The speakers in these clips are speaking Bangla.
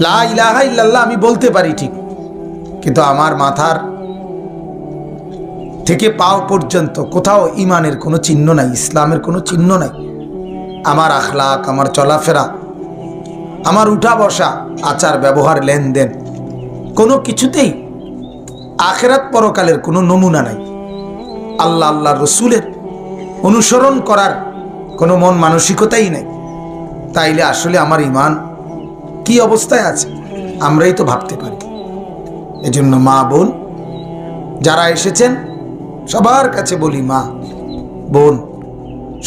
লা ইলাহা ইল্লাল্লাহ আমি বলতে পারি ঠিক, কিন্তু আমার মাথার থেকে পাও পর্যন্ত কোথাও ইমানের কোনো চিহ্ন নাই, ইসলামের কোনো চিহ্ন নাই। আমার আখলাক, আমার চলাফেরা, আমার উঠা বসা, আচার ব্যবহার, লেনদেন, কোনো কিছুতেই আখেরাত পরকালের কোনো নমুনা নাই। আল্লাহ আল্লাহ রসুলের অনুসরণ করার কোনো মন মানসিকতাই নাই। তাইলে আসলে আমার ইমান কি অবস্থায় আছে আমরাই তো ভাবতে পারি। এজন্য মা বোন যারা এসেছেন সবার কাছে বলি, মা বোন,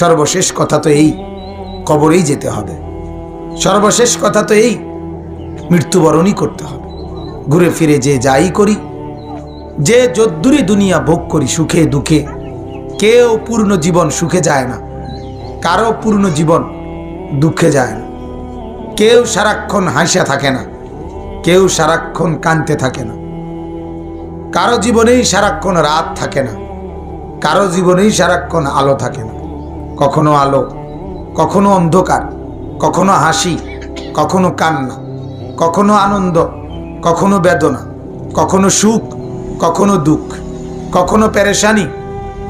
সর্বশেষ কথা তো এই, কবরেই যেতে হবে। সর্বশেষ কথা তো এই, মৃত্যুবরণই করতে হবে। ঘুরে ফিরে যে যাই করি, যে যদ্দুরি দুনিয়া ভোগ করি সুখে দুঃখে, কেউ পূর্ণ জীবন সুখে যায় না, কারো পূর্ণ জীবন দুঃখে যায় না। কেউ সারাক্ষণ হাসিয়া থাকে না, কেউ সারাক্ষণ কাঁদতে থাকে না। কারো জীবনেই সারাক্ষণ রাত থাকে না, কারো জীবনেই সারাক্ষণ আলো থাকে না। কখনো আলো, কখনো অন্ধকার, কখনো হাসি, কখনো কান্না, কখনো আনন্দ, কখনো বেদনা, কখনো সুখ, কখনো দুঃখ, কখনো পেরেশানি,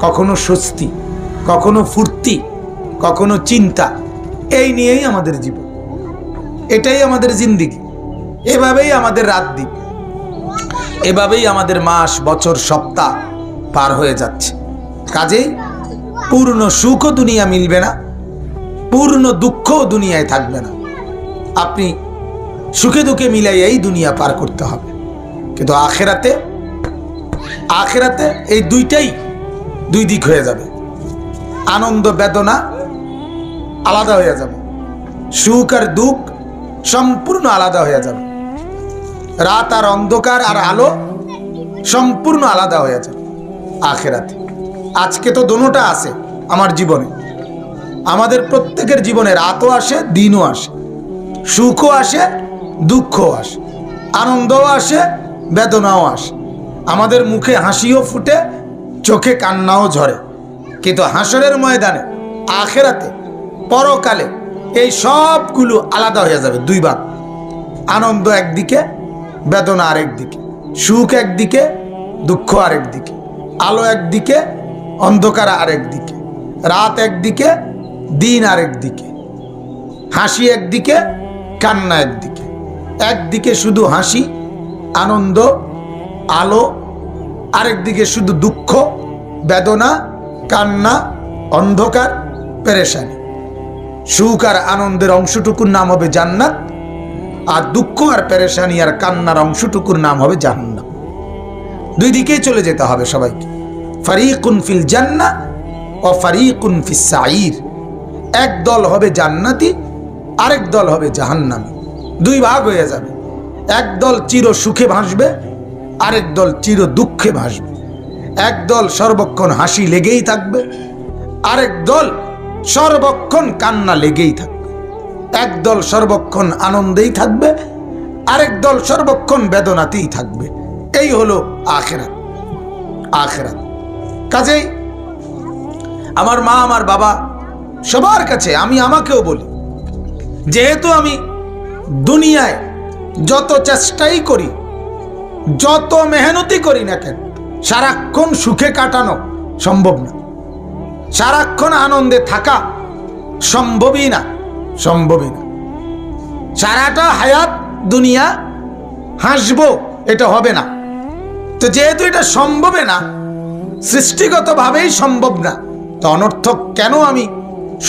কখনো স্বস্তি, কখনো ফুর্তি, কখনো চিন্তা। এই নিয়েই আমাদের জীবন, এটাই আমাদের জিন্দিগি। এভাবেই আমাদের রাত দিন, এভাবেই আমাদের মাস, বছর, সপ্তাহ পার হয়ে যাচ্ছে। কাজেই পূর্ণ সুখও দুনিয়া মিলবে না, পূর্ণ দুঃখও দুনিয়ায় থাকবে না। আপনি সুখে দুঃখে মিলাইয়াই দুনিয়া পার করতে হবে। কিন্তু আখেরাতে, আখেরাতে এই দুইটাই দুই দিক হয়ে যাবে। আনন্দ বেদনা আলাদা হয়ে যাবে, সুখ আর দুঃখ সম্পূর্ণ আলাদা হয়ে যাবে। রাত আর অন্ধকার আর আলো সম্পূর্ণ আলাদা হয়ে যাবে আখেরাতে। আজকে তো দোনোটা আছে আমার জীবনে, আমাদের প্রত্যেকের জীবনে রাতও আসে, দিনও আসে, সুখও আসে, দুঃখও আসে, আনন্দও আসে, বেদনাও আসে। আমাদের মুখে হাসিও ফুটে, চোখে কান্নাও ঝরে। কিন্তু হাসরের ময়দানে, আখেরাতে, পরকালে এই সবগুলো আলাদা হয়ে যাবে, দুই ভাগ। আনন্দ একদিকে, বেদনা আরেক দিকে, সুখ একদিকে, দুঃখ আরেক দিকে, আলো একদিকে, অন্ধকার আরেক দিকে, রাত একদিকে, দিন আরেক দিকে, হাসি একদিকে, কান্না একদিকে। একদিকে শুধু হাসি, আনন্দ, আলো, আরেকদিকে শুধু দুঃখ, বেদনা, কান্না, অন্ধকার, পেরেশানি। সুখ আর আনন্দের অংশটুকুর নাম হবে জান্নাত, আর দুঃখ আর পেরেশানি আর কান্নার অংশটুকুর নাম হবে জাহান্নাম। দুই দিকেই চলে যেতে হবে সবাইকে। ফারিকুন ফিল জান্নাহ ও ফারিকুন ফিস সাঈর। এক দল হবে জান্নাতি, আরেক দল হবে জাহান্নামী। দুই ভাগ হয়ে যাবে। এক দল চির সুখে ভাসবে, আরেক দল চির দুঃখে ভাসবে। এক দল সর্বক্ষণ হাসি লেগেই থাকবে, আরেক দল সর্বক্ষণ কান্না লেগেই থাকবে। এক দল সর্বক্ষণ আনন্দেই থাকবে, আরেক দল সর্বক্ষণ বেদনাতেই থাকবে। এই হলো আখেরাত। আখেরাত কাজেই আমার মা, আমার বাবা, সবার কাছে আমি আমাকেও বলি, যেহেতু আমি দুনিয়ায় যত চেষ্টাই করি, যত মেহনতি করি না কেন, সারাক্ষণ সুখে কাটানো সম্ভব না, সারাক্ষণ আনন্দে থাকা সম্ভবই না, সম্ভবই না। সারাটা হায়াত দুনিয়া হাসবো, এটা হবে না। তো যেহেতু এটা সম্ভবে না, সৃষ্টিগতভাবেই সম্ভব না, তো অনর্থক কেন আমি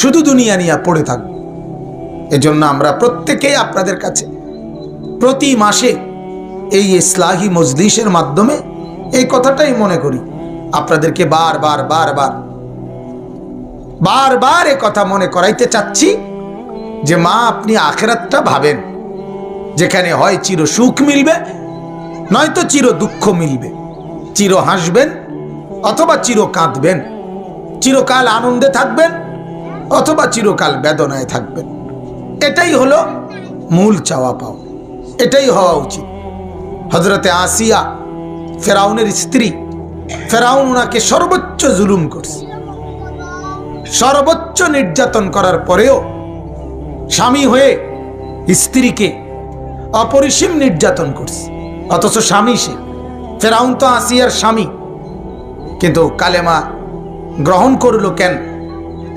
শুধু দুনিয়া নিয়ে পড়ে থাকব? এজন্য আমরা প্রত্যেকেই আপনাদের কাছে প্রতি মাসে এই ইসলাহি মজলিসের মাধ্যমে এই কথাটাই মনে করি, আপনাদেরকে বারবার বারবার বারবার এ কথা মনে করাইতে চাচ্ছি যে মা, আপনি আখেরাতটা ভাবেন, যেখানে হয় চির সুখ মিলবে, নয়তো চির দুঃখ মিলবে। চির হাসবেন অথবা চির কাঁদবেন, চিরকাল আনন্দে থাকবেন অথবা চিরকাল বেদনায় থাকবেন। এটাই হলো মূল চাওয়া পাওয়া, এটাই হওয়া উচিত। হযরতে আসিয়া, ফেরাউনের স্ত্রী, ফেরাউন ওনাকে সর্বোচ্চ জুলুম করছে, সর্বোচ্চ নির্যাতন করার পরেও স্বামী হয়ে স্ত্রীকে অপরিসীম নির্যাতন করছে, অথচ স্বামী সে। ফেরাউন তো আসিয়ার স্বামী, কিন্তু কালেমা গ্রহণ করলো কেন?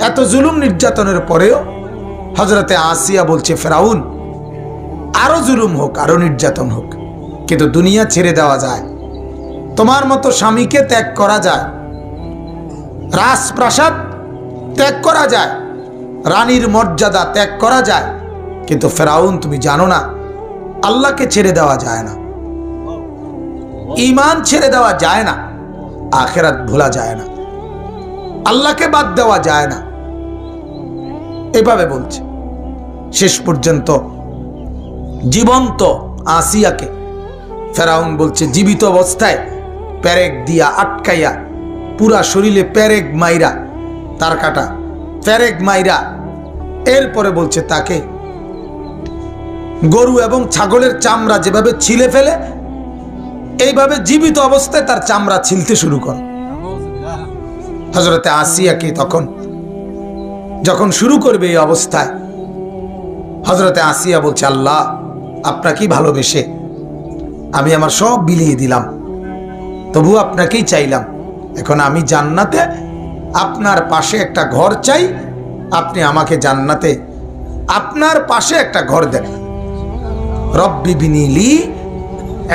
এত জুলুম নির্যাতনের পরেও হযরতে আসিয়া বলছে, ফেরাউন আরো জুলুম হোক, আরো নির্যাতন হোক, কিন্তু দুনিয়া ছেড়ে দেওয়া যায়। তোমার মতো স্বামীকে ত্যাগ করা যায়, রাজপ্রাসাদ ত্যাগ করা যায়, রানীর মর্যাদা ত্যাগ করা যায়, কিন্তু ফেরাউন তুমি জানো না, আল্লাহকে ছেড়ে দেওয়া যায় না, ঈমান ছেড়ে দেওয়া যায় না, আখিরাত ভোলা যায় না, আল্লাহকে বাদ দেওয়া যায় না। এভাবে বলছে। শেষ পর্যন্ত জীবন্ত আসিয়াকে ফেরাউন বলছে জীবিত অবস্থায় পেরেক দিয়া আটকাইয়া, পুরা শরীরে পেরেক মাইরা, তার কাটা পেরেক মাইরা, এরপরে বলছে তাকে গরু এবং ছাগলের চামড়া যেভাবে ছিলে ফেলে, এইভাবে জীবিত অবস্থায় তার চামড়া ছিলতে শুরু করে। হযরতে আসিয়াকে তখন যখন শুরু করবে এই অবস্থায়, হযরতে আসিয়া বলছে, আল্লাহ আপনাকেই ভালোবেসে আমি আমার সব বিলিয়ে দিলাম, তবু আপনাকেই চাইলাম। এখন আমি জান্নাতে আপনার পাশে একটা ঘর চাই, আপনি আমাকে জান্নাতে আপনার পাশে একটা ঘর দেন। রব্বি বিনিলি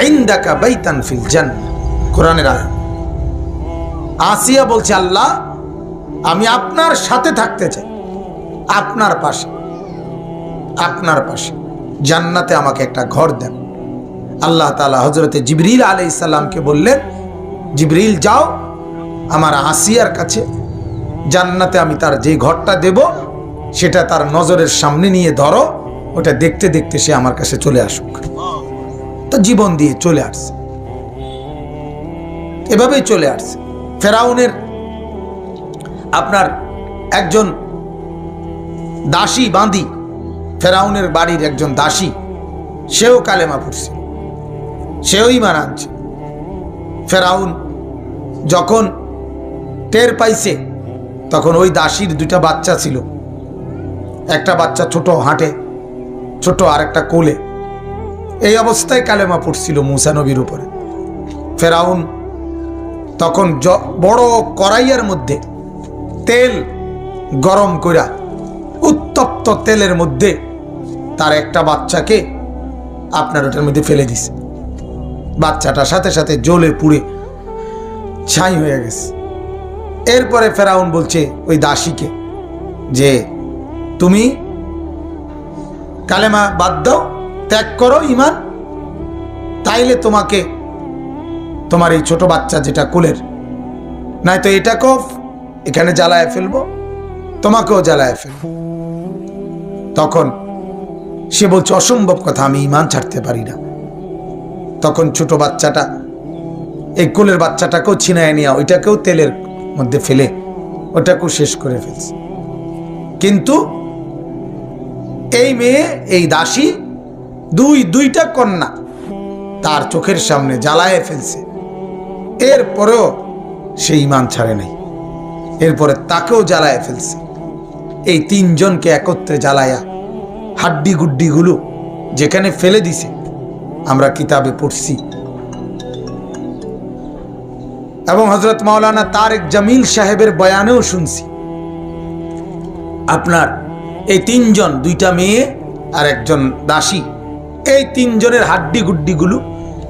ইনদাকা বাইতান ফিল জান্নাহ, কোরআনের আয়াত। আসিয়া বলছে, আল্লাহ আমি আপনার সাথে থাকতে চাই, আপনার পাশে, আপনার পাশে জান্নাতে আমাকে একটা ঘর দেন। আল্লাহ তাআলা হযরতে জিবরিল আলাইহিস সালামকে বললেন, জিবরিল যাও আমার আসিয়ার কাছে, জান্নাতে আমি তার যে ঘরটা দেব সেটা তার নজরের সামনে নিয়ে ধরো, ওটা দেখতে দেখতে সে আমার কাছে চলে আসুক। তো জীবন দিয়ে চলে আসছে, এভাবেই চলে আসছে। ফেরাউনের আপনার একজন দাসী বাঁধি, ফেরাউনের বাড়ির একজন দাসী, সেও কালেমা পড়ছে, সেও ঈমান আনছে। ফেরাউন যখন টের পাইছে, তখন ওই দাসীর দুইটা বাচ্চা ছিল, একটা বাচ্চা ছোট হাঁটে, ছোট আর একটা কোলে, এই অবস্থায় কালেমা পড়ছিল মুসা নবীর উপরে। ফেরাউন তখন বড় কড়াইয়ের মধ্যে তেল গরম কইরা, উত্তপ্ত তেলের মধ্যে তার একটা বাচ্চাকে আপনার ওটার মধ্যে ফেলে দিছে। বাচ্চাটা সাথে সাথে জ্বলে পুড়ে ছাই হয়ে গেছে। এরপরে ফেরাউন বলছে ওই দাসীকে যে তুমি কালেমা বাদ দাও, ত্যাগ করো ঈমান, তাইলে তোমাকে তোমার এই ছোট বাচ্চা যেটা কোলের, নাই তো এটাকেও এখানে জ্বালায় ফেলবো, তোমাকেও জ্বালায় ফেলবো। তখন সে বলছে অসম্ভব কথা, আমি ঈমান ছাড়তে পারি না। তখন ছোট বাচ্চাটা, এই কোলের বাচ্চাটাকেও ছিনায় নিয়ে ওইটাকেও তেলের মধ্যে ফেলে ওটাকেও শেষ করে ফেলছে। কিন্তু এই মেয়ে, এই দাসী দুইটা কন্যা তার চোখের সামনে জ্বালায় ফেলছে, এরপরেও সে ঈমান ছাড়ে নাই, এরপরে তাকেও জ্বালায় ফেলছে। এই তিনজনকে একত্রে জ্বালায়া হাড্ডি গুড্ডিগুলো যেখানে ফেলে দিছে আমরা কিতাবে পড়ছি। এবং হযরত মাওলানা তারেক জামিল সাহেবের বয়ানেও শুনছি। আপনার এই তিনজন, দুইটা মেয়ে আর একজন দাসী, এই তিনজনের হাড্ডি গুড্ডিগুলো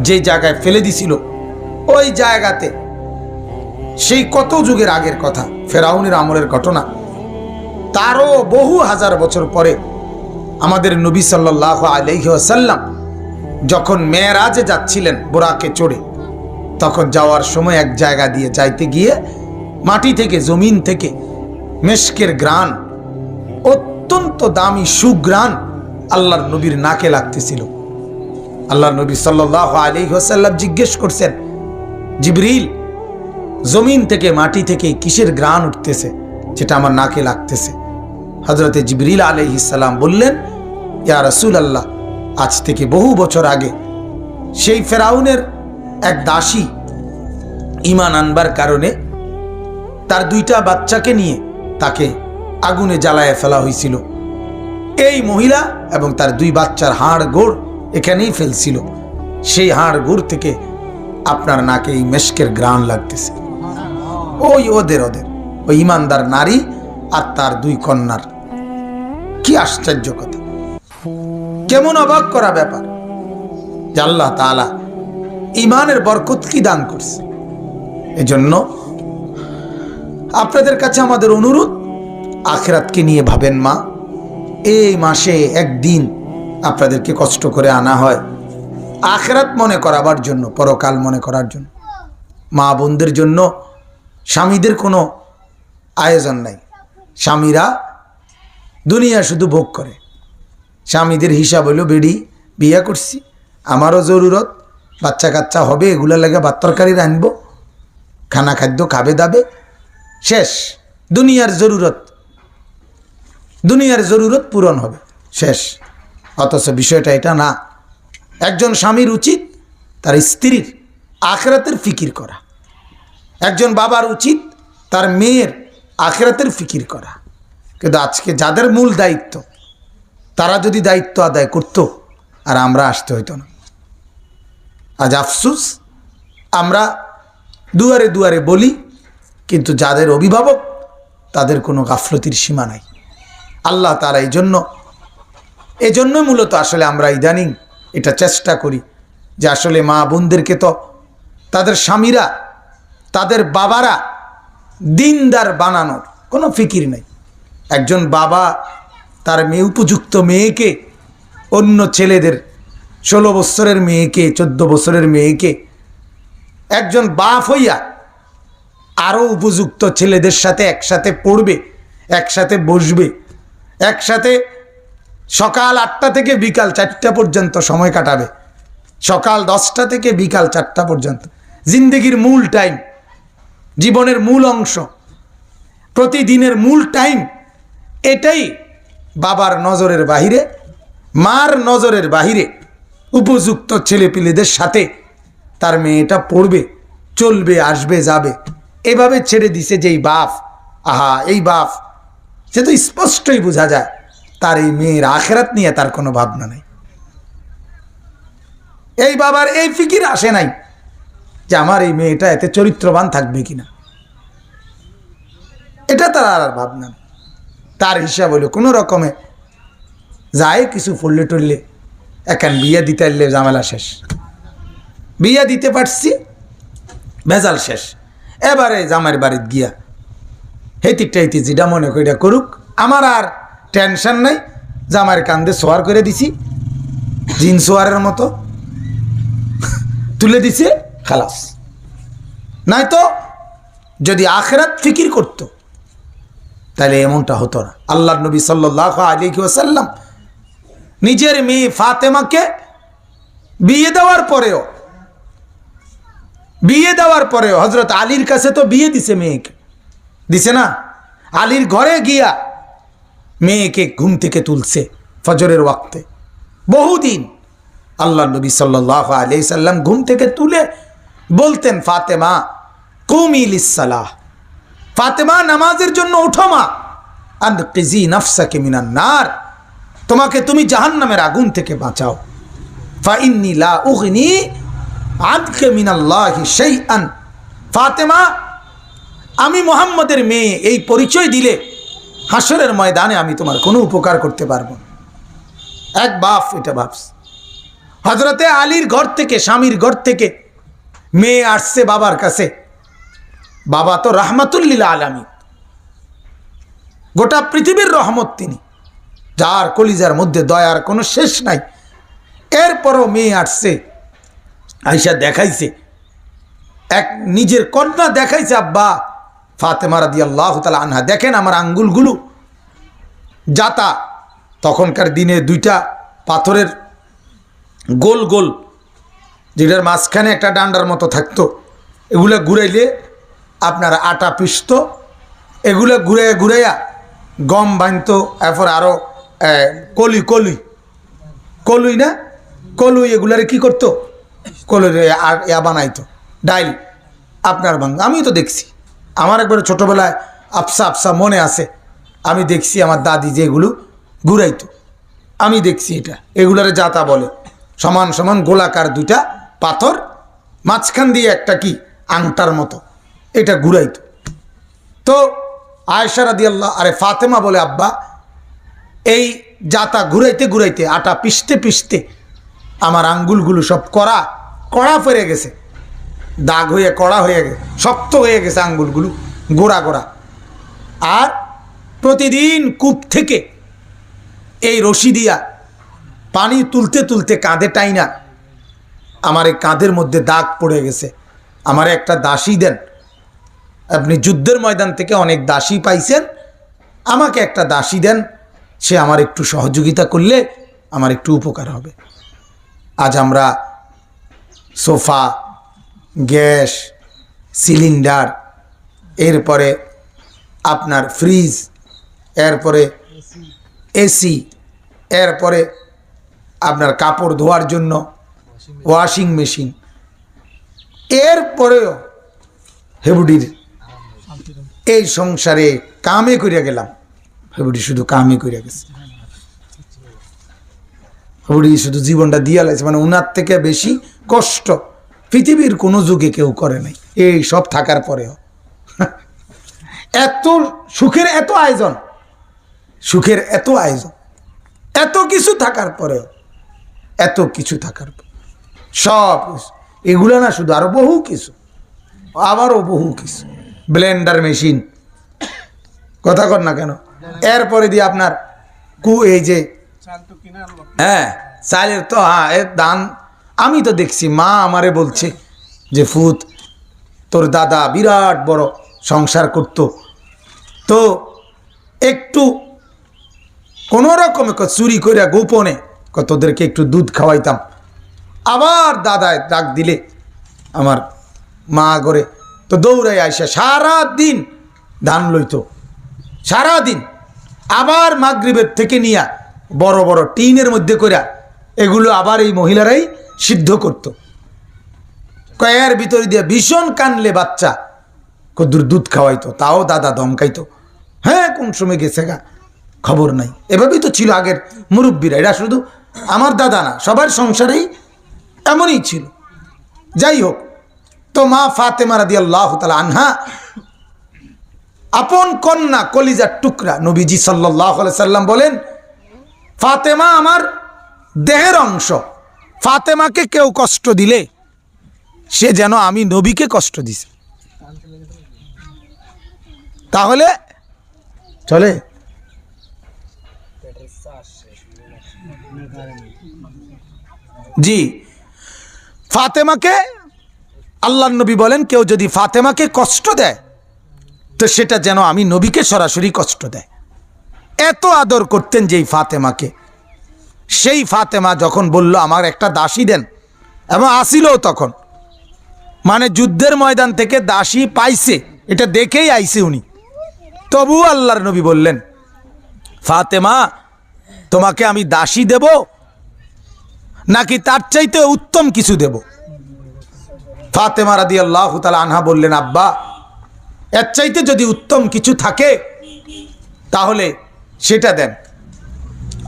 যে জায়গায় ফেলে দিছিল, ওই জায়গাতে সেই কত যুগের আগের কথা, ফেরাউনের আমলের ঘটনা, তারও বহু হাজার বছর পরে আমাদের নবী সাল্লাল্লাহু আলাইহি ওয়াসাল্লাম যখন মেরাজে যাচ্ছিলেন বুরাকে চড়ে, তখন যাওয়ার সময় এক জায়গা দিয়ে যাইতে গিয়ে মাটি থেকে, জমিন থেকে মেশকের গ্রান, অত্যন্ত দামি সুগ্রান আল্লাহর নবীর নাকে লাগতেছিল। আল্লাহর নবী সাল্লাল্লাহু আলাইহি ওয়াসাল্লাম জিজ্ঞেস করছেন, জিবরিল জমিন থেকে, মাটি থেকে কিসের গ্রান উঠতেছে যেটা আমার নাকে লাগতেছে? হযরতে জিবরিল আলাইহিস সালাম বললেন, ইয়া রাসূলুল্লাহ, আজ থেকে বহু বছর আগে সেই ফেরাউনের এক দাসী ঈমান আনবার কারণে তার দুইটা বাচ্চাকে নিয়ে তাকে আগুনে জ্বালায় ফেলা হয়েছিল। এই মহিলা এবং তার দুই বাচ্চার হাড় গোড় এখানেই ফেলছিল, সেই হাড় গুড় থেকে আপনার নাকে এই মেশকের গ্রাণ লাগতেছে। ওই ওদের ওই ইমানদার নারী আর তার 2 কন্যার। কি আশ্চর্য কথা, কেমন অবাক করা ব্যাপার যে আল্লাহ তাআলা ইমানের বরকত কি দান করছে। এজন্য আপনাদের কাছে আমাদের অনুরোধ, আখিরাতকে নিয়ে ভাবেন মা। এই মাসে একদিন আপনাদেরকে কষ্ট করে আনা হয় আখিরাত মনে করাবার জন্য, পরকাল মনে করার জন্য। মা বোনদের জন্য স্বামীদের কোনো আয়োজন নাই। স্বামীরা দুনিয়া শুধু ভোগ করে। স্বামীদের হিসাব হইল, বেডি বিয়ে করছি, আমারও জরুরত, বাচ্চা কাচ্চা হবে, এগুলো লাগে ভাত তরকারি রানবো, খানা খাদ্য খাবে দাবে, শেষ। দুনিয়ার জরুরত পূরণ হবে, শেষ। অথচ বিষয়টা এটা না। একজন স্বামীর উচিত তার স্ত্রীর আখিরাতের ফিকির করা। একজন বাবার উচিত তার মেয়ের আখিরাতের ফিকির করা। কিন্তু আজকে যাদের মূল দায়িত্ব, তারা যদি দায়িত্ব আদায় করত, আর আমরা আসতে হইতো না। আজ আফসুস, আমরা দুয়ারে দুয়ারে বলি, কিন্তু যাদের অভিভাবক তাদের কোনো গাফলতির সীমা নাই। আল্লাহ তাআলা এই জন্য মূলত আসলে আমরা ইদানিং এটা চেষ্টা করি যে আসলে মা বোনদেরকে তো তাদের স্বামীরা, তাদের বাবারা দিনদার বানানোর কোনো ফিকির নেই। একজন বাবা তার উপযুক্ত মেয়েকে, অন্য ছেলেদের 16 বছরের মেয়েকে, 14 বছরের মেয়েকে, একজন বাপ হইয়া আরও উপযুক্ত ছেলেদের সাথে একসাথে পড়বে, একসাথে বসবে, একসাথে সকাল 8টা থেকে বিকাল 4টা পর্যন্ত সময় কাটাবে, সকাল 10টা থেকে বিকাল 4টা পর্যন্ত। জিন্দগির মূল টাইম, জীবনের মূল অংশ, প্রতিদিনের মূল টাইম, এটাই বাবার নজরের বাহিরে, মার নজরের বাহিরে উপযুক্ত ছেলেপিলেদের সাথে তার মেয়েটা পড়বে, চলবে, আসবে, যাবে। এভাবে ছেড়ে দিছে যেই বাপ, আহা, এই বাপ, সে তো স্পষ্টই বোঝা যায় তার এই মেয়ের আখিরাত নিয়ে তার কোনো ভাবনা নাই। এই বাবার এই ফিকির আসে নাই যে আমার এই মেয়েটা এতে চরিত্রবান থাকবে কিনা, এটা তার আর ভাবনা নেই। তার হিসাব হলো কোনো রকমে যায় কিছু পড়লে টরলে, এখন বিয়ে দিতে এলে ঝামেলা শেষ, বিয়ে দিতে পারছি, ভেজাল শেষ। এবারে জামাইয়ের বাড়িতে গিয়া হেতিটাইতে যেটা মনে করি করুক, আমার আর টেনশন নাই। জামাইয়ের কান্দে সোয়ার করে দিছি, জিন সোয়ারের মতো তুলে দিছে, খালাস। নাই তো যদি আখিরাত ফিকির করতো তাহলে এমনটা হতো না। আল্লাহর নবী সাল্লাল্লাহু আলাইহি ওয়াসাল্লাম নিজের মেয়ে ফাতেমাকে বিয়ে দেওয়ার পরেও হযরত আলীর কাছে তো বিয়ে দিছে, মেয়েকে দিছে না, আলীর ঘরে গিয়া মেয়েকে ঘুম থেকে তুলছে ফজরের ওয়াক্তে। বহুদিন আল্লাহর নবী সাল্লাল্লাহু আলাইহি সাল্লাম ঘুম থেকে তুলে বলতেন, ফাতেমা কুমি লিসসালাহ, ফাতেমা নামাজের জন্য উঠো মা, আনকিজি নাফসাকে মিনান নার, তোমাকে তুমি জাহান্নামের আগুন থেকে বাঁচাও। ফা ইন্নী লা উগনি আনকা মিনাল্লাহি শাইআন, ফাতেমা আমি মুহাম্মদের মেয়ে, এই পরিচয় দিলে হাসরের ময়দানে আমি তোমার কোনো উপকার করতে পারবো না। এক বাপ এটা ভাবস। হযরতে আলীর ঘর থেকে, স্বামীর ঘর থেকে মেয়ে আসছে বাবার কাছে। বাবা তো রাহমাতুল লিল আলামিন, গোটা পৃথিবীর রহমত তিনি, যার কলিজার মধ্যে দয়ার কোনো শেষ নাই। এরপরও মেয়ে আসছে, আয়েশা দেখাইছে, এক নিজের কন্যা দেখাইছে, আব্বা ফাতেমা রাদিয়াল্লাহু তাআলা আনহা, দেখেন আমার আঙ্গুলগুলো জাতা। তখনকার দিনে 2টা পাথরের গোল গোল, যেটার মাঝখানে একটা ডান্ডার মতো থাকতো, এগুলো ঘুরাইলে আপনার আটা পিসতো, এগুলো ঘুরাইয়া গম বানতো। এরপর আরও কলুই না কলুই, এগুলারে কি করতো, কলুই বানাইতো ডাইল আপনার আমি তো দেখছি, আমার একবার ছোটোবেলায় আফসা মনে আছে, আমি দেখছি আমার দাদি যে এগুলো ঘুরাইতো, আমি দেখছি এটা, এগুলারে জাতা বলে। সমান সমান গোলাকার দুইটা পাথর, মাঝখান দিয়ে একটা কি আংটার মতো, এটা ঘুরাইতো। তো আয়েশা রাদিয়াল্লাহু আরে ফাতেমা বলে, আব্বা এই জাতা ঘুরাইতে ঘুরাইতে, আটা পিষতে পিষতে আমার আঙ্গুলগুলো সব কড়া কড়া ফেরে গেছে, দাগ হয়ে কড়া হয়ে গেছে, শক্ত হয়ে গেছে আঙ্গুলগুলো, গোড়া গোড়া। আর প্রতিদিন কূপ থেকে এই রশি দিয়া পানি তুলতে তুলতে কাঁধে টাইনা আমার এই কাঁধের মধ্যে দাগ পড়ে গেছে। আমার একটা দাসী দেন, আপনি যুদ্ধের ময়দান থেকে অনেক দাসী পাইছেন, আমাকে একটা দাসী দেন, সে আমার একটু সহযোগিতা করলে আমার একটু উপকার হবে। আজ আমরা সোফা, গ্যাস সিলিন্ডার, এরপরে আপনার ফ্রিজ, এরপরে এসি, এরপরে আপনার কাপড় ধোয়ার জন্য ওয়াশিং মেশিন, এরপরেও হেবুডির এই সংসারে কামে করিয়া গেলাম। হেবুডি শুধু কামে করিয়া গেছে, হেবুডি শুধু জীবনটা দিয়া লাগছে, মানে উনার থেকে বেশি কষ্ট পৃথিবীর কোনো যুগে কেউ করে নাই। এই সব থাকার পরেও এত সুখের এত আয়োজন, সুখের এত আয়োজন, এত কিছু থাকার পরেও, এত কিছু থাকার পর সব এগুলো না, শুধু আরো বহু কিছু, আবারও বহু কিছু, ব্লেন্ডার মেশিন, কথা কর না কেন, এরপরে দিয়ে আপনার এই যে হ্যাঁ চালের তো হ্যাঁ এর দান, আমি তো দেখছি মা আমারে বলছে যে ফুত তোর দাদা বিরাট বড় সংসার করত, তো একটু কোনো রকমে চুরি করে গোপনে তোদেরকে একটু দুধ খাওয়াইতাম। আবার দাদায় ডাক দিলে আমার মা করে তো দৌড়াই আইসা সারাদিন ধান লইতো, সারাদিন। আবার মাগরিবের থেকে নিয়া বড় বড় টিনের মধ্যে কইরা এগুলো আবার এই মহিলারাই সিদ্ধ করত। কয়ের ভিতরে দিয়ে ভীষণ কানলে বাচ্চা কদ্দুর দুধ খাওয়াইতো, তাও দাদা ধমকাইতো, হ্যাঁ কোন সময় গেছে গা খবর নাই। এভাবেই তো ছিল আগের মুরব্বীরা, এরা শুধু আমার দাদা না, সবার সংসারেই এমনই ছিল। যাই হোক, তো মা ফাতেমা রাদিয়াল্লাহু তাআলা আনহা আপন কন্যা, কলিজার টুকরা, নবীজি সাল্লাল্লাহু আলাইহি সাল্লাম বলেন ফাতেমা আমার দেহের অংশ, ফাতেমাকে কেউ কষ্ট দিলে সে যেন আমি নবীকে কষ্ট দিছে। তাহলে চলে জি, ফাতেমাকে আল্লাহর নবী বলেন কেউ যদি ফাতেমাকে কষ্ট দেয় তো সেটা যেন আমি নবীকে সরাসরি কষ্ট দেয়। এত আদর করতেন যেই ফাতেমাকে, সেই ফাতেমা যখন বলল আমার একটা দাসী দেন, এবং আসিলও তখন, মানে যুদ্ধের ময়দান থেকে দাসী পাইছে এটা দেখেই আইছে উনি, তবু আল্লাহর নবী বললেন ফাতেমা তোমাকে আমি দাসী দেব নাকি তার চাইতে উত্তম কিছু দেব? ফাতেমা রাদিয়াল্লাহু তাআলা আনহা বললেন আব্বা এর চাইতে যদি উত্তম কিছু থাকে তাহলে সেটা দেন।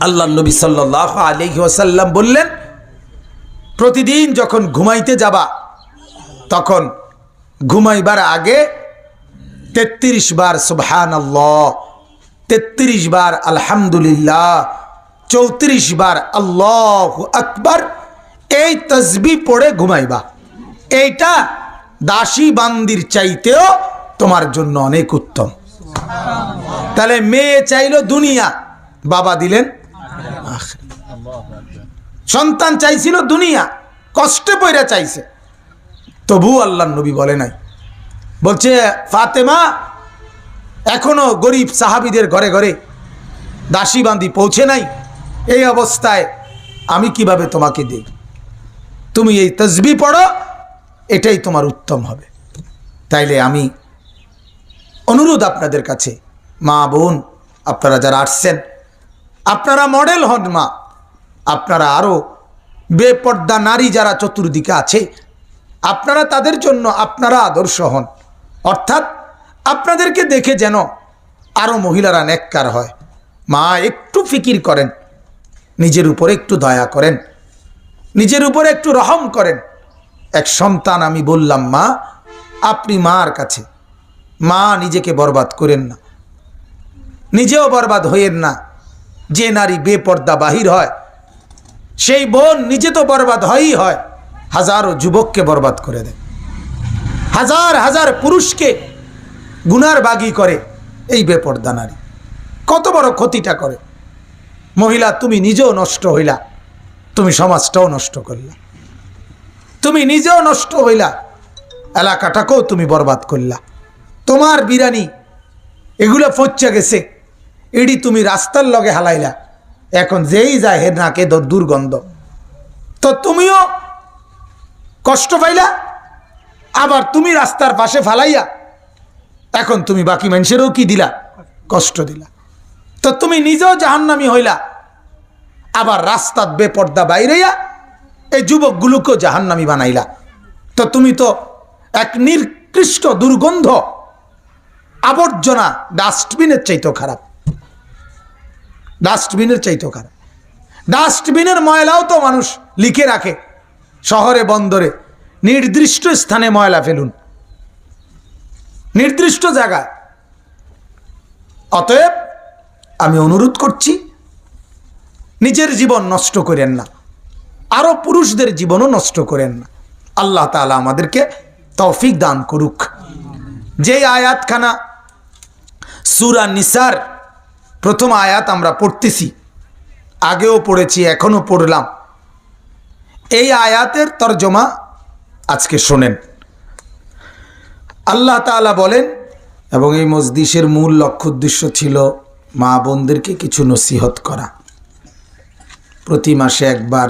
আল্লাহর নবী সাল্লাল্লাহু আলাইহি ওয়াসাল্লাম বললেন প্রতিদিন যখন ঘুমাইতে যাবা তখন ঘুমাইবার আগে 33 বার সুবহানাল্লাহ, 33 বার আলহামদুলিল্লাহ, 34 বার আল্লাহু আকবার এই তাসবিহ পড়ে ঘুমাইবা। এইটা দাসী বান্দির চাইতেও তোমার জন্য অনেক উত্তম। তাহলে মেয়ে চাইলো দুনিয়া, বাবা দিলেন আখিরাত। সন্তান চাইছিল দুনিয়া, কষ্টে পয়রা চাইছে, তবু আল্লাহর নবী বলে নাই, বলছে ফাতেমা এখনো গরিব সাহাবীদের ঘরে ঘরে দাসী বান্দি পৌঁছে নাই, এই অবস্থায় আমি কিভাবে তোমাকে দেই? তুমি এই তাসবিহ পড়ো, এটাই তোমার উত্তম হবে। তাইলে আমি অনুরোধ আপনাদের কাছে, মা বোন আপনারা যারা আসছেন, আপনারা মডেল হন মা, আপনারা আরও বেপর্দা নারী যারা চতুর্দিকে আছে আপনারা তাদের জন্য আপনারা আদর্শ হন, অর্থাৎ আপনাদেরকে দেখে যেন আরও মহিলারা নেককার হয়। মা একটু ফিকির করেন, নিজের উপরে একটু দয়া করেন, নিজের উপরে একটু রহম করেন। এক সন্তান, আমি বললাম, মা আপনি মার কাছে, মা নিজেকে বরবাদ করেন না, নিজেও বরবাদ হইয়েন না। যে নারী বেপর্দা বাহির হয়, সেই বোন নিজে তো বরবাদ হয়ই হয়, হাজারো যুবককে বরবাদ করে দেয়, হাজার হাজার পুরুষকে গুনার বাগী করে এই বেপর্দা নারী। কত বড় ক্ষতিটা করে। মহিলা, তুমি নিজেও নষ্ট হইলা, তুমি সমাজটাও নষ্ট করলা, তুমি নিজেও নষ্ট হইলা, এলাকাটাকেও তুমি বরবাদ করলা। তোমার বিরানি এগুলো ফচ্চা গেছে, এডি তুমি রাস্তার লগে হালাইলা, এখন যেই যায় হে নাকে দুর্গন্ধ, তো তুমিও কষ্ট পাইলা, আবার তুমি রাস্তার পাশে ফালাইয়া এখন তুমি বাকি মানুষেরও কি দিলা, কষ্ট দিলা। তো তুমি নিজেও জাহান্নামী হইলা, আবার রাস্তার বেপর্দা বাইরেয়া এই যুবকগুলোকেও জাহান্নামী বানাইলা। তো তুমি তো এক নিকৃষ্ট দুর্গন্ধ আবর্জনা, ডাস্টবিনের চাইতেও খারাপ, ডাস্টবিনের চাইতেও খারাপ। ডাস্টবিনের ময়লাও তো মানুষ লিখে রাখে, শহরে বন্দরে নির্দিষ্ট স্থানে ময়লা ফেলুন, নির্দিষ্ট জায়গায়। অতএব আমি অনুরোধ করছি, নিজের জীবন নষ্ট করেন না, আরো পুরুষদের জীবনও নষ্ট করেন না। আল্লাহ তাআলা আমাদেরকে তৌফিক দান করুক। যে আয়াতখানা সূরা নিসার প্রথম আয়াত আমরা পড়তেছি, আগেও পড়েছি, এখনো পড়লাম, এই আয়াতের তরজমা আজকে শোনেন। আল্লাহ তাআলা বলেন, এবং এই মজলিসের মূল লক্ষ্য উদ্দেশ্য ছিল মা বোনদেরকে কিছু নসিহত করা, প্রতি মাসে একবার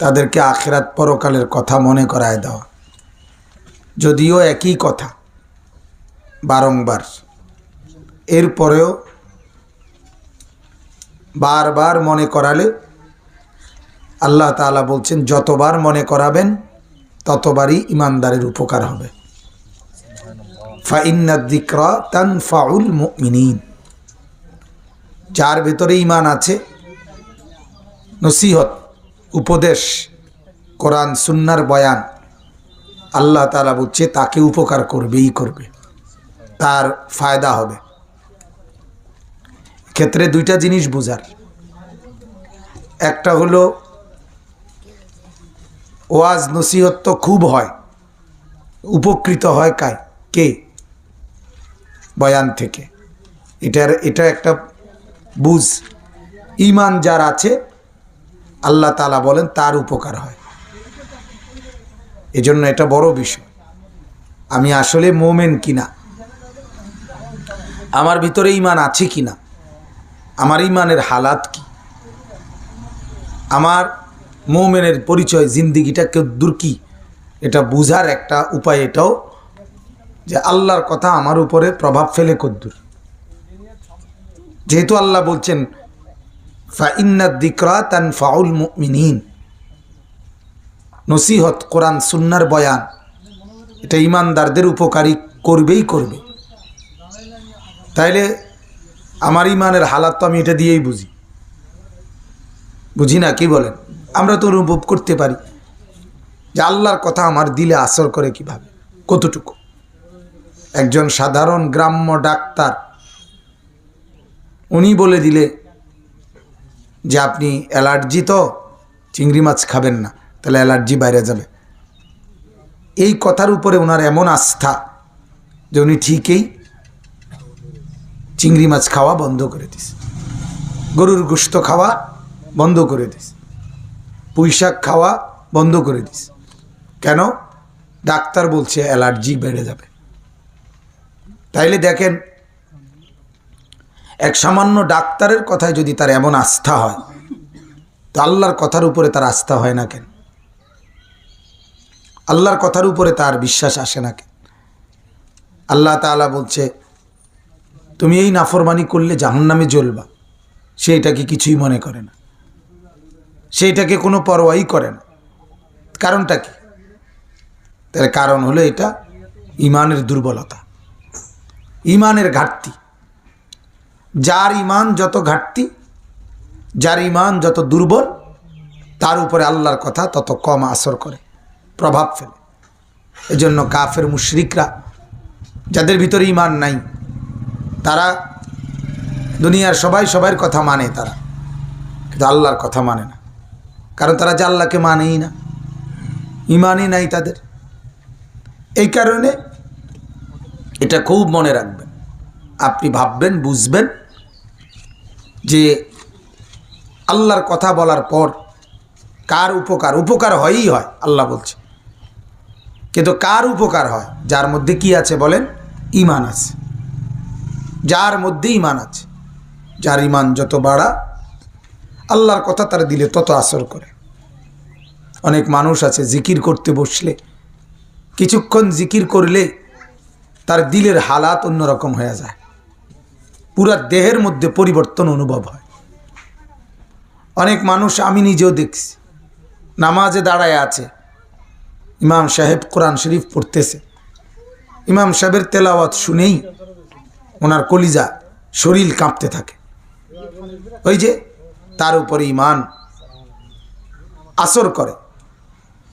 তাদেরকে আখিরাত পরকালের কথা মনে করায় দেওয়া। যদিও একই কথা বারংবার, এরপরেও বারবার মনে করালে আল্লাহ তাআলা বলছেন, যতবার মনে করাবেন ততবারই ইমানদারের উপকার হবে। ফাইন্নাদ যিকরা তানফাউল মুমিনিন, যার ভেতরে ঈমান আছে, নসিহত, উপদেশ, কোরআন সুন্নাহর বয়ান আল্লাহ তাআলা বলছে তাকে উপকার করবেই করবে, তার ফায়দা হবে। ক্ষেত্রে দুইটা জিনিস বুঝার, একটা হলো ওয়াজ নসিহত তো খুব হয়, উপকৃত হয় কে? বয়ান থেকে। এটা একটা বুঝ। ঈমান যার আছে আল্লাহ তাআলা বলেন তার উপকার হয়। এজন্য এটা বড় বিষয়, আমি আসলে মোমেন কিনা, আমার ভিতরে ঈমান আছে কিনা, আমার ঈমানের হালাত কি, আমার মোমেনের পরিচয়, জিন্দিগিটা কদ্দুর কি, এটা বুঝার একটা উপায় এটাও যে আল্লাহর কথা আমার উপরে প্রভাব ফেলে কদ্দুর। যেহেতু আল্লাহ বলছেন ফাইন্নাদ যিকরা তানফাউল মুমিনিন, নসিহত, কোরআন সুন্নাহর বয়ান এটা ঈমানদারদের উপকারী করবেই করবে। তাইলে আমার ঈমানের হালাত তো আমি এটা দিয়েই বুঝি না? কি বলেন? আমরা তো অনুভব করতে পারি যে আল্লাহর কথা আমার দিলে আসর করে কিভাবে, কতটুকু। একজন সাধারণ গ্রাম্য ডাক্তার, উনি বলে দিলে যে আপনি অ্যালার্জি, তো চিংড়ি মাছ খাবেন না, তাহলে অ্যালার্জি বাইরে যাবে, এই কথার উপরে ওনার এমন আস্থা যে উনি ঠিকই চিংড়ি মাছ খাওয়া বন্ধ করে দিছে, গরুর গোশত খাওয়া বন্ধ করে দিছে, পুঁইশাক খাওয়া বন্ধ করে দিছে। কেন? ডাক্তার বলছে অ্যালার্জি বেড়ে যাবে। তাইলে দেখেন, এক সামান্য ডাক্তারের কথায় যদি তার এমন আস্থা হয়, তো আল্লাহর কথার উপরে তার আস্থা হয় না কেন? আল্লাহর কথার উপরে তার বিশ্বাস আসে না কেন? আল্লাহ তাআলা বলছে তুমি এই নাফরমানি করলে জাহান্নামে জ্বলবা, সেইটাকে কিছুই মনে করে না, সেইটাকে কোনো পরোয়াই করে না। কারণটা কি? তার কারণ হলো এটা ঈমানের দুর্বলতা, ঈমানের ঘাটতি। যার ঈমান যত ঘাটতি, যার ঈমান যত দুর্বল, তার উপরে আল্লাহর কথা তত কম আসর করে, প্রভাব ফেলে। এজন্য কাফের মুশরিকরা, যাদের ভিতরে ঈমান নাই, তারা দুনিয়ার সবাই সবার কথা মানে, তারা কিন্তু আল্লাহর কথা মানে না। কারণ তারা যে আল্লাহকে মানেই না, ঈমানই নাই তাদের। এই কারণে এটা খুব মনে রাখবেন, আপনি ভাববেন, বুঝবেন যে আল্লাহর কথা বলার পর কার উপকার, উপকার হয়ই হয় আল্লাহ বলছে, কিন্তু কার উপকার হয়? যার মধ্যে কি আছে বলেন? ঈমান আছে। যার মধ্যে ঈমান আছে, যার ঈমান যত বাড়া, আল্লাহর কথা তার দিলে তত আসর করে। অনেক মানুষ আছে জিকির করতে বসলে, কিছুক্ষণ জিকির করলে তার দিলের হালাত অন্যরকম হয়ে যায়, পুরা দেহের মধ্যে পরিবর্তন অনুভব হয়। অনেক মানুষ, আমি নিজেও দেখছি, নামাজে দাঁড়ায় আছে, ইমাম সাহেব কোরআন শরীফ পড়তেছে, ইমাম সাহেবের তেলাওয়াত শুনেই ওনার কলিজা, শরীর কাঁপতে থাকে। ওই যে তার উপরে ঈমান আসর করে।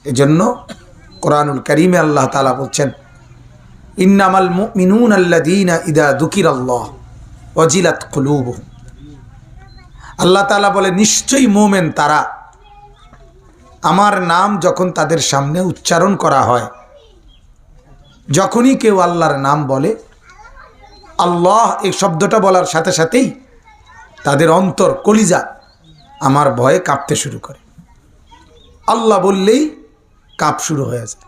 এজন্য কোরআনুল কারীমে আল্লাহ তাআলা বলছেন, ইন্নামাল মুমিনুনা আল্লাযীনা ইযা যুকিরাল্লাহ ওয়াজিলাত কুলুবুহুম। আল্লাহ তাআলা বলে, নিশ্চয়ই মুমিন তারা, আমার নাম যখন তাদের সামনে উচ্চারণ করা হয়, যখনই কেউ আল্লাহর নাম বলে, আল্লাহ এই শব্দটা বলার সাথে সাথেই তাদের অন্তর, কলিজা আমার ভয়ে কাঁপতে শুরু করে। আল্লাহ বললেই কাঁপ শুরু হয়ে যায়,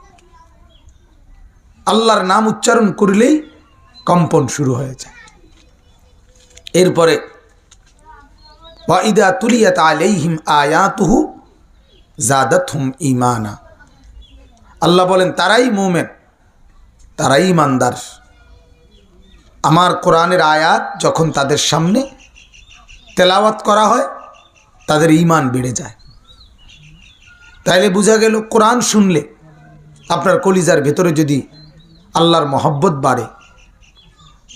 আল্লাহর নাম উচ্চারণ করলেই কম্পন শুরু হয়ে যায়। এরপরে ওয়াইদা তুলিয়াত আলাইহিম আয়াতুহু জাদাতহুম ঈমানা। আল্লাহ বলেন, তারাই মুমিন, তারাই ঈমানদার। আমার কোরআনের আয়াত যখন তাদের সামনে তেলাওয়াত করা হয়, তাদের ঈমান বেড়ে যায়। তাইলে বোঝা গেল, কোরআন শুনলে আপনার কলিজার ভেতরে যদি আল্লাহর মহব্বত বাড়ে,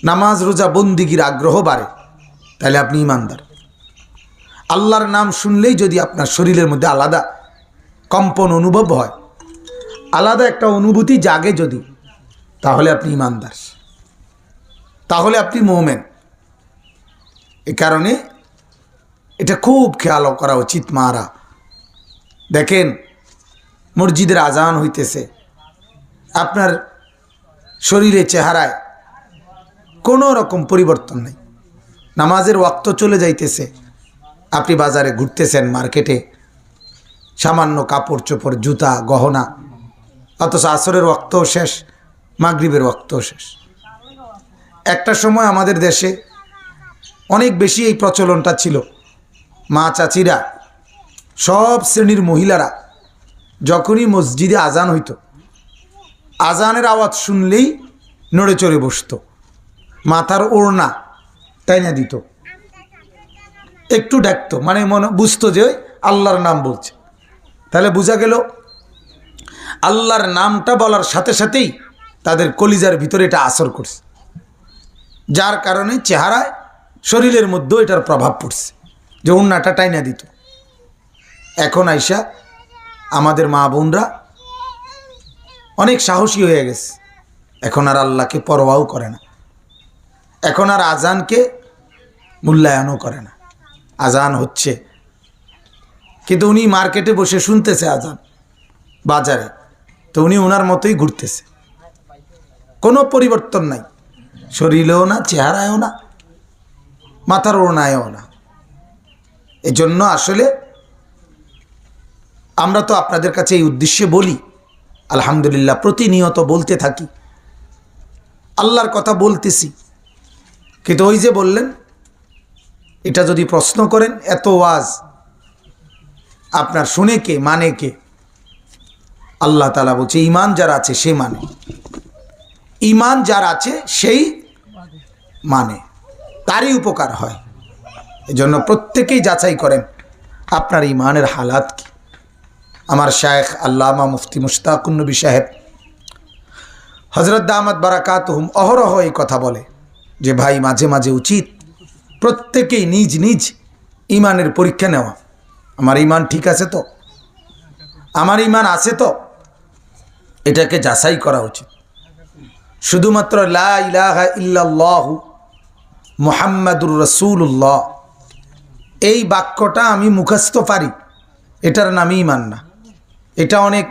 নামাজ রোজা বন্দিগির আগ্রহ বাড়ে, তাহলে আপনি ঈমানদার। আল্লাহর নাম শুনলেই যদি আপনার শরীরের মধ্যে আলাদা কম্পন অনুভব হয়, আলাদা একটা অনুভূতি জাগে যদি, তাহলে আপনি ঈমানদার, তাহলে আপনি মুমিন। এ কারণে এটা খুব খেয়াল করা উচিত। মারা দেখেন, মসজিদের আজান হইতেছে, আপনার শরীরে, চেহারায় কোনো রকম পরিবর্তন নেই, নামাজের ওয়াক্ত চলে যাইতেছে, আপনি বাজারে ঘুরতেছেন, মার্কেটে সামান্য কাপড় চোপড়, জুতা, গহনা, অথচ আসরের ওয়াক্তও শেষ, মাগরিবের ওয়াক্তও শেষ। একটা সময় আমাদের দেশে অনেক বেশি এই প্রচলনটা ছিল। মা চাচিরা, সব শ্রেণীর মহিলারা যখনই মসজিদে আজান হইতো, আজানের আওয়াজ শুনলেই নড়ে চড়ে বসত, মাথার ওড়না টাইনা দিত, একটু ডাকতো, মানে মনে বুঝতো যে আল্লাহর নাম বলছে। তাহলে বোঝা গেল, আল্লাহর নামটা বলার সাথে সাথেই তাদের কলিজার ভিতরে এটা আসর করছে, যার কারণে চেহারায়, শরীরের মধ্যেও এটার প্রভাব পড়ছে, যে ওড়নাটা টাইনা দিত। এখন আইসা আমাদের মা বোনরা অনেক সাহসী হয়ে গেছে, এখন আর আল্লাহকে পরোয়াও করে না, এখন আর আজানকে মূল্যায়নও করে না। আজান হচ্ছে, কিন্তু উনি মার্কেটে বসে শুনতেছে আজান, বাজারে, তো উনি ওনার মতোই ঘুরতেছে, কোনো পরিবর্তন নাই, শরীরেও না, চেহারায়ও না, মাথার ওড়নায়ও না। এজন্য আসলে আমরা তো আপনাদের কাছে এই উদ্দেশ্যে বলি, আলহামদুলিল্লাহ, প্রতিনিয়ত বলতে থাকি, আল্লাহর কথা বলতেছি, কিন্তু ওই যে বললেন, এটা যদি প্রশ্ন করেন, এত ওয়াজ আপনার শুনে কে, মানে কে? আল্লাহ তাআলা বলছে, ঈমান যার আছে সে মানে, ঈমান যার আছে সেই মানে, তারই উপকার হয়। এজন্য প্রত্যেকেই যাচাই করেন আপনার ঈমানের হালাত কি। আমার শায়েখ আল্লামা মুফতি মুশতাকুন নবী সাহেব হযরত দামাত বারাকাতুহুম অহরহ এই কথা বলে যে, ভাই, মাঝে মাঝে উচিত প্রত্যেকেই নিজ নিজ ঈমানের পরীক্ষা নেওয়া। আমার ঈমান ঠিক আছে তো? আমার ইমান আছে তো, এটাকে যাচাই করা উচিত। শুধুমাত্র লা ইলাহা ইল্লাল্লাহু মুহাম্মাদুর রাসূলুল্লাহ এই বাক্যটা আমি মুখস্থ পারি, এটার নামই ইমান না। এটা অনেক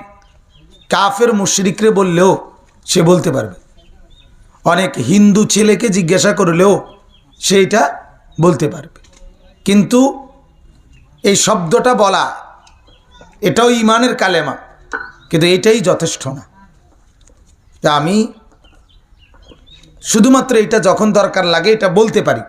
কাফের মুশরিকরে বললেও সে বলতে পারবে, অনেক হিন্দু ছেলেকে জিজ্ঞাসা করলেও সে এটা বলতে পারবে, কিন্তু এই শব্দটা বলা এটাও ইমানের কালেমা, কিন্তু এটাই যথেষ্ট না। তা আমি শুধুমাত্র এটা যখন দরকার লাগে এটা বলতে পারি,